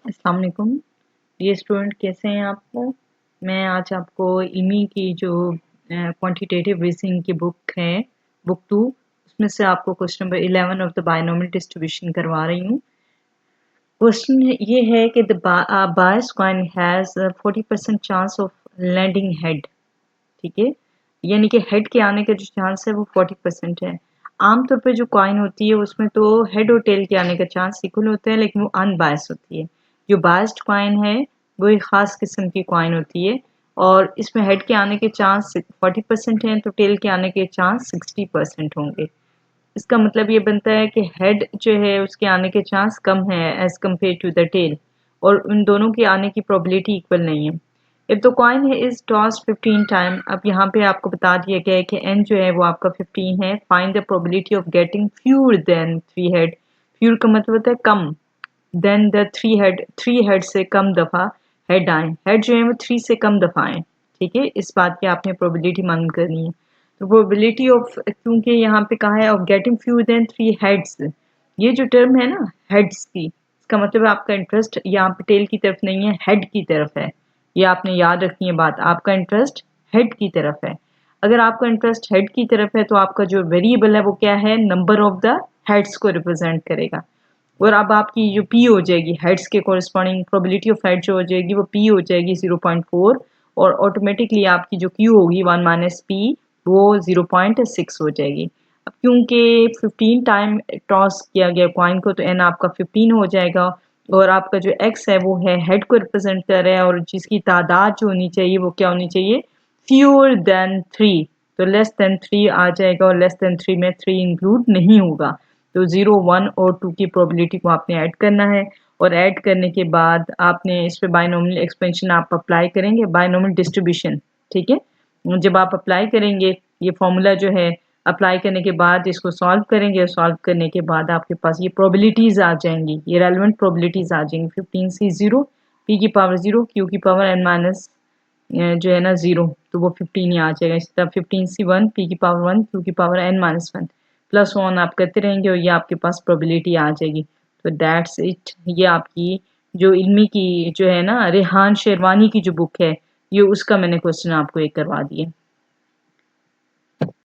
अस्सलाम वालेकुम। ये स्टूडेंट कैसे हैं आपको। मैं आज आपको इमी की जो क्वांटिटेटिव रीजनिंग की बुक है, बुक 2, उसमें से आपको question number 11 of the binomial distribution करवा रही हूँ। क्वेश्चन ये है कि the bias coin has 40% chance of landing head. ठीक है, यानी कि हेड के आने का जो चांस है वो 40% है। आमतौर पे जो कॉइन होती है उसमें तो हेड और टेल के आने का चांस इक्वल होता है, लेकिन वो अनबायस्ड होती है। जो बायस्ड कॉइन है वो एक खास किस्म की कॉइन होती है और इसमें हेड के आने के चांस 40% हैं तो टेल के आने के चांस 60% होंगे। इसका मतलब ये बनता है कि हेड जो है उसके आने के चांस कम है as compared to the tail, और उन दोनों के आने की प्रोबेबिलिटी इक्वल नहीं है। If the coin is tossed 15 time, अब यहाँ पे आपको बता दिया गया है कि n जो है वो आपका 15 है। Find the probability of getting fewer than 3 head. Fewer का मतलब होता है कम, देन द 3 हेड से कम दफा हेड आए। हेड जो है वो 3 से कम दफा आए। ठीक है, इस बात की आपने प्रोबेबिलिटी मालूम करनी है। तो प्रोबेबिलिटी ऑफ, क्योंकि यहाँ पे कहा है of getting few then 3 heads, ये जो टर्म है ना हेड्स की, इसका मतलब आपका इंटरेस्ट यहाँ पे टेल की तरफ नहीं है, हेड की तरफ है। ये आपने याद रखनी है बात, आपका इंटरेस्ट हेड की तरफ है। अगर आपका इंटरेस्ट हेड की तरफ है तो आपका जो वेरिएबल है वो क्या है, नंबर ऑफ द हेड्स को रिप्रेजेंट करेगा। और अब आपकी जो पी हो जाएगी हेड्स के कोरिस्पॉन्डिंग, प्रोबेबिलिटी ऑफ हेड जो हो जाएगी वो पी हो जाएगी 0.4, और ऑटोमेटिकली आपकी जो क्यू होगी 1 माइनस पी वो 0.6 हो जाएगी। अब क्योंकि 15 टाइम टॉस किया गया कॉइन को तो एन आपका 15 हो जाएगा, और आपका जो एक्स है वो है हेड को रिप्रेजेंट कर रहा है, और जिसकी तादाद जो होनी चाहिए वो क्या होनी चाहिए, फ्यूअर देन 3। तो लेस देन 3 आ जाएगा, और लेस देन 3 में 3 इंक्लूड नहीं होगा। तो 0, 1 और 2 की प्रोबेबिलिटी को आपने ऐड करना है, और ऐड करने के बाद आपने इस पे बायनोमियल एक्सपेंशन आप अप्लाई करेंगे, बायनोमियल डिस्ट्रीब्यूशन। ठीक है, जब आप अप्लाई करेंगे ये फॉर्मूला जो है, अप्लाई करने के बाद इसको सॉल्व करेंगे, सॉल्व करने के बाद आपके पास ये प्रोबेबिलिटीज आ जाएंगी, ये रेलेवेंट प्रोबेबिलिटीज आ जाएंगी। 15c 0, p की पावर 0, q की पावर n माइनस जो है ना 0, तो वो 15 ही आ जाएगा। इस तरह 15c1, p की पावर 1, q की पावर n माइनस 1 प्लस 1 आप करते रहेंगे और ये आपके पास प्रोबेबिलिटी आ जाएगी। तो दैट्स इट। ये आपकी जो इल्मी की जो है ना रेहान शेरवानी की जो बुक है, ये उसका मैंने क्वेश्चन आपको एक करवा दिया।